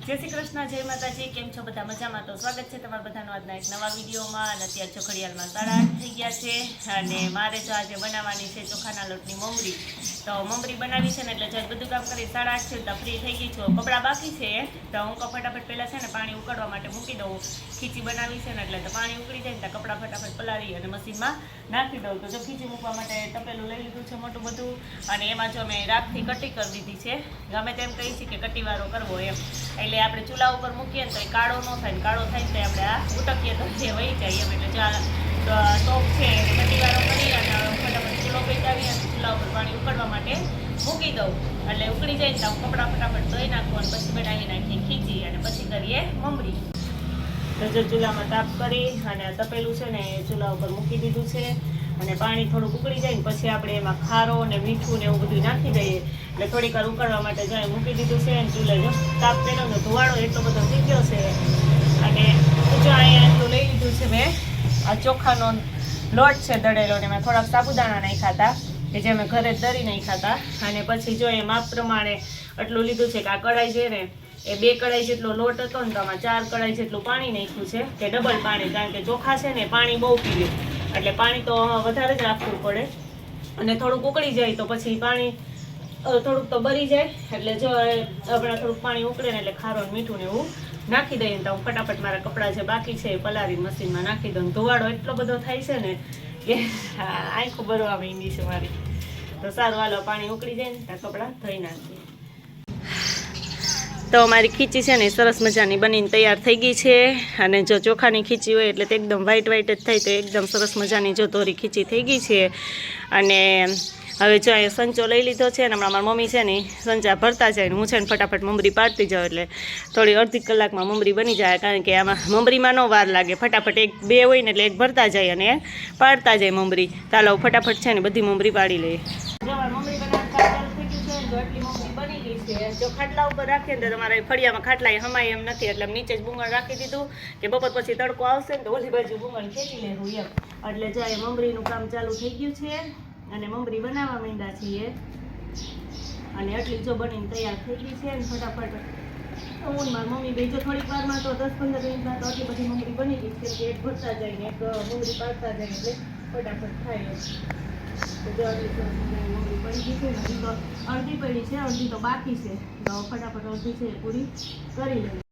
જય શ્રી કૃષ્ણ, જય માતાજી। કેમ છો બધા? મજામાં? તો સ્વાગત છે તમારા બધાનું આજના એક નવા વિડીયોમાં। અને અત્યારે જો ઘડિયાળમાં 8:30 થઈ ગયા છે અને મારે જો આજે બનાવવાની છે ચોખાના લોટની મમરી। તો મમરી બનાવી છે ને એટલે જો બધું કામ કરી 8:30 છે તો ફ્રી થઈ ગઈ છું। કપડાં બાકી છે તો હું ફટાફટ પહેલાં છે ને પાણી ઉકળવા માટે મૂકી દઉં। ખીચી બનાવી છે ને એટલે તો પાણી ઉકળી જાય ને તો કપડાં ફટાફટ પલાળી અને મશીનમાં નાખી દઉં। તો જો ખીચી મૂકવા માટે તપેલું લઈ લીધું છે મોટું બધું અને એમાં જો મેં રાખથી કટી કરી દીધી છે। ગમે તેમ કહી છે કે કટીવાળો કરવો એમ, એટલે આપણે ચૂલા ઉપર મૂકીએ ને તો એ કાળો ન થાય ને કાળો થાય તો આપણે આ ઉટકીએ તો જે વહી જાય એમ। એટલે જો ટોપ છે એને કટીવાળો કરી અને ફટાફટ ચૂલો પેટાવી અને ચૂલા ઉપર પાણી ઉકળવા માટે મૂકી દઉં। એટલે ઉકળી જાય ને તો કપડાં ફટાફટ ધોઈ નાખું અને પછી બનાવી નાખીએ ખીચી અને પછી કરીએ મમરી। તો જો ચૂલામાં તાપ કરી અને તપેલું છે ને એ ચૂલા ઉપર મૂકી દીધું છે અને પાણી થોડુંક ઉકળી જાય ને પછી આપણે એમાં ખારો ને મીઠું ને એવું બધું નાખી દઈએ। એટલે થોડીક વાર ઉકળવા માટે જો મૂકી દીધું છે અને ચૂલે જો તાપ પેલો ને ધુવાળો એટલો બધો થઈ ગયો છે। અને જો અહીંયા એટલું લઈ લીધું છે મેં આ ચોખાનો લોટ છે દળેલો ને મેં થોડાક સાબુદાણા નાખ્યા હતા કે જે મેં ઘરે દળી નાખ્યા હતા। અને પછી જો એ માપ પ્રમાણે આટલું લીધું છે કે આ કઢાઈ છે ને એ 2 કઢાઈ જેટલો લોટ હતો ને તો આમાં 4 કઢાઈ જેટલું પાણી નાખ્યું છે કે ડબલ પાણી, કારણ કે ચોખા છે ને પાણી બહુ પીવે એટલે પાણી તો વધારે જ રાખવું પડે। અને થોડુંક ઉકળી જાય તો પછી પાણી થોડુંક તો બળી જાય। એટલે જો આપણે થોડુંક પાણી ઉકળે ને એટલે ખારો મીઠું ને એવું નાખી દઈએ તો હું ફટાફટ મારા કપડાં જે બાકી છે એ પલાળી મશીનમાં નાખી દઉં। ધોવાળો એટલો બધો થાય છે ને કે આંખો ભરવા માંડી છે મારી। તો સારું હાલો પાણી ઉકળી જાય ને ત્યાં કપડાં ધોઈ નાખીએ। તો મારી ખીચી છે ને સરસ મજાની બનીને તૈયાર થઈ ગઈ છે। અને જો ચોખાની ખીચી હોય એટલે તો એકદમ વ્હાઈટ વ્હાઈટ જ થાય, તો એકદમ સરસ મજાની જો ધોરી ખીચી થઈ ગઈ છે। અને હવે જો અહીંયા સંચો લઈ લીધો છે ને હમણાં મારી મમ્મી છે ને સંચા ભરતા જાય ને હું છે ને ફટાફટ મમરી પાડતી જાઉં એટલે થોડી અડધી કલાકમાં મમરી બની જાય, કારણ કે આમાં મમરીમાં ન વાર લાગે। ફટાફટ 1-2 હોય ને એટલે એક ભરતા જાય અને પાડતા જાય મમરી। ચાલો ફટાફટ છે ને બધી મમરી પાડી લઈએ। મમરી એટલી મમરી બની ગઈ છે। જો ખાટલા ઉપર રાખીએ ને તો તમારે ફળિયામાં ખાટલા હમાય એમ નથી, એટલે નીચે જ બુંગણ રાખી દીધું કે બપોર પછી તડકો આવશે ને તો ઓલી બાજુ બુંગણ ખેંચી લેવું એમ। એટલે જો એ મમરીનું કામ ચાલુ થઈ ગયું છે અને મમરી બનાવવા માંડ્યા છીએ। અને એટલી જો બનીને તૈયાર થઈ ગઈ છે ને ફટાફટ હું મારી મમ્મી બે જો થોડીક વારમાં તો 10-15 મિનિટમાં તો આટલી બધી મમરી બની ગઈ છે કે એક ભરતા જાય ને એક મમરી પાડતા જાય એટલે ફટાફટ થાય। તો જો આટલી સરસ મમરી પડી ગઈ છે ને, હજી તો અડધી પડી છે, અડધી તો બાકી છે, તો ફટાફટ અડધી છે પૂરી કરી લઈએ।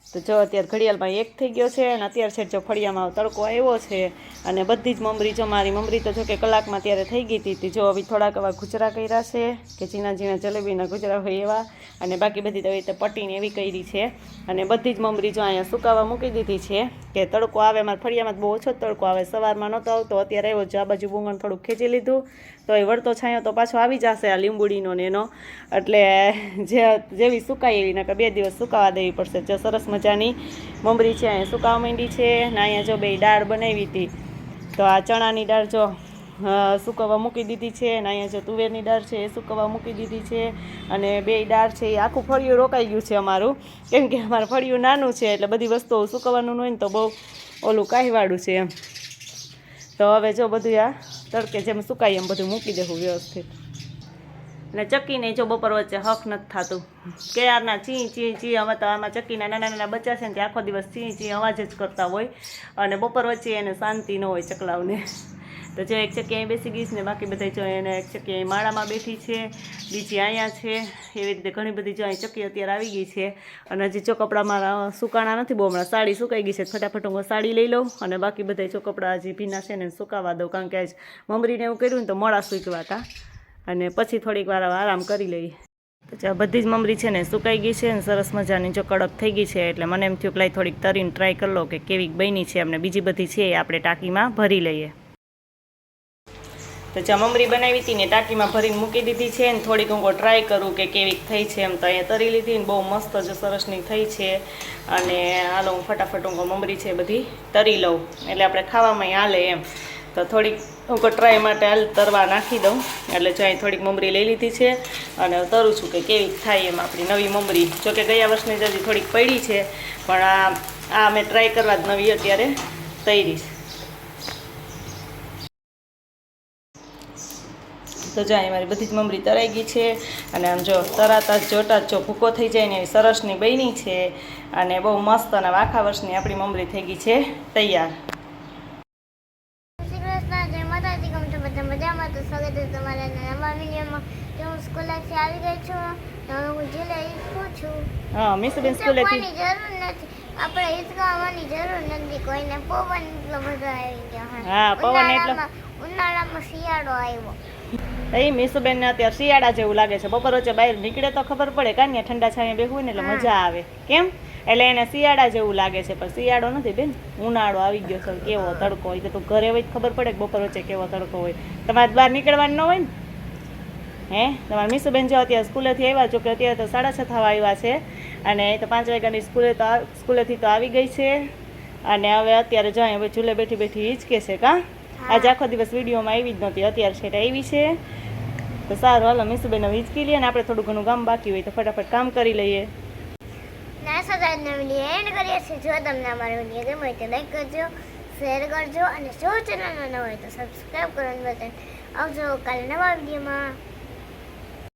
તો જો અત્યારે ઘડિયાળમાં 1 થઈ ગયો છે અને અત્યારે છે જો ફળિયામાં તડકો આવ્યો છે અને બધી જ મમરી જો મારી મમરી તો જો કે કલાકમાં ત્યારે થઈ ગઈ હતી। જો હવે થોડાક એવા ગુજરા કર્યા છે કે ઝીણા ઝીણા જલેબીના ગુજરા હોય એવા, અને બાકી બધી તો રીતે પટ્ટીને એવી કરી છે। અને બધી જ મમરી જો અહીંયા સુકાવા મૂકી દીધી છે કે તડકો આવે। મારા ફળિયામાં બહુ ઓછો તડકો આવે, સવારમાં નહોતો આવતો, અત્યારે આવ્યો જો આ બાજુ બુંગણ થોડુંક ખેંચી લીધું તો એ વળતો છાંયો તો પાછો આવી જશે આ લીંબુડીનો ને એનો, એટલે જેવી સુકાય એવી નકર 2 દિવસ સુકાવા દેવી પડશે। જો સરસ મજાની મમરી છે અહીંયા સુકાવા માંડી છે ને અહીંયા જો 2 દાળ બનાવી હતી તો આ ચણાની દાળ જો સુકવવા મૂકી દીધી છે અને અહીંયા જો તુવેરની દાળ છે એ સુકવવા મૂકી દીધી છે। અને 2 દાળ છે એ આખું ફળિયું રોકાઈ ગયું છે અમારું, કેમ કે અમારું ફળિયું નાનું છે એટલે બધી વસ્તુઓ સુકવવાનું હોય ને તો બહુ ઓલું કાહીવાળું છે એમ। તો હવે જો બધું આ તડકે જેમ સુકાય એમ બધું મૂકી દેવું વ્યવસ્થિત। અને ચક્કીને જો બપોર વચ્ચે હક નથી થતું, ક્યારના ચી ચી ચી, હવે તો આમાં ચક્કીના નાના નાના બચ્ચા છે ને તે આખો દિવસ ચી ચી અવાજ જ કરતા હોય અને બપોર વચ્ચે એને શાંતિ ન હોય ચકલાઓને। તો જો એક ચક્કી અહીં બેસી ગઈ છે ને બાકી બધા જો એને એક ચક્કી અહીં માળામાં બેઠી છે, બીજી અહીંયા છે, એવી રીતે ઘણી બધી જો અહીં ચક્કી અત્યારે આવી ગઈ છે। અને હજી જો કપડાં મારા સુકાણા નથી બહુ, હમણાં સાડી સુકાઈ ગઈ છે, ફટાફટ હું સાડી લઈ લઉં અને બાકી બધા જો કપડાં હજી ભીના છે ને સુકાવા દઉં, કારણ કે આજ મમરીને એવું કર્યું ને તો મોડા સૂકવા હતા અને પછી થોડીક વાર આરામ કરી લઈએ। તો બધી જ મમરી છે ને સુકાઈ ગઈ છે ને સરસ મજાની જો કડક થઈ ગઈ છે, એટલે મને એમ થયું કે લાઈ થોડીક તરીને ટ્રાય કરી લો કે કેવી બની છે। અમને બીજી બધી છે એ આપણે ટાંકીમાં ભરી લઈએ। તો જ્યાં મમરી બનાવી હતી ને ટાંકીમાં ભરીને મૂકી દીધી છે ને થોડીક હું ટ્રાય કરું કે કેવી થઈ છે એમ। તો અહીંયા તરી લીધી ને બહુ મસ્ત જો સરસની થઈ છે અને હાલો હું ફટાફટ હું મમરી છે બધી તરી લઉં એટલે આપણે ખાવામાં હાલે એમ। તો થોડીક હું ટ્રાય માટે હાલ તરવા નાખી દઉં, એટલે જો અહીં થોડીક મમરી લઈ લીધી છે અને તરું છું કે કેવી થાય એમ આપણી નવી મમરી। જોકે ગયા વર્ષની જ હજી થોડીક પડી છે પણ આ મેં ટ્રાય કરવા જ નવી અત્યારે તૈરી છે। તો જો અહીં મારી બધી જ મમરી તરાઈ ગઈ છે અને આમ જો તરાતા જ જોતા જ જો ભૂકો થઈ જાય ને એવી સરસની બની છે અને બહુ મસ્ત અને આખા વર્ષની આપણી મમરી થઈ ગઈ છે તૈયાર. મજામાં તો સ્વાગત છે તમારા નવા વિડીયોમાં. હું સ્કૂલેથી આવી ગઈ છું તો હું જિલ્લા ઈચ્છું છું. હા, મીસુબેન સ્કૂલેથી જરૂર નથી, આપણે હિચકાવવાની જરૂર નથી કોઈને. પવન એટલો બધો આવી ગયો. હા, પવન એટલો ઉનાળામાં શિયાળો આવ્યો. એ મીસુબેન ને અત્યારે શિયાળા જેવું લાગે છે. બપોર વચ્ચે બહાર નીકળે તો ખબર પડે કાંઈ ઠંડા છાંયે બેસવું ને એટલે મજા આવે. કેમ? એટલે એને શિયાળા જેવું લાગે છે, પણ શિયાળો નથી બેન, ઉનાળો આવી ગયો છે. કેવો તડકો હોય તો ઘરે હોય ખબર પડે કે બપોર વચ્ચે કેવો તડકો હોય. તમારે બહાર નીકળવાનું ન હોય ને? હે, તમારા મીસુબેન જો અત્યારે સ્કૂલેથી આવ્યા છો કે અત્યારે તો 6:30 થવા આવ્યા છે અને એ તો 5 વાગ્યાની સ્કૂલેથી તો આવી ગઈ છે અને હવે અત્યારે જો હવે ચૂલે બેઠી બેઠી હિંચકે છે. કાં આજે આખો દિવસ વિડીયોમાં આવી જ નહોતી, અત્યારે છે આવી છે. તો સારું, હાલો મીસુબેન હવે હિંચકી લઈએ ને આપણે થોડું ઘણું કામ બાકી હોય તો ફટાફટ કામ કરી લઈએ. એન્ડ કરીએ છીએ. જો તમને અમારો વિડીયો ગમ્યો હોય તો લાઈક કરજો, શેર કરજો અને જો ચેનલમાં ન હોય તો સબસ્ક્રાઈબ કરવાનું બટન. આવજો કાલે નવા વિડીયોમાં.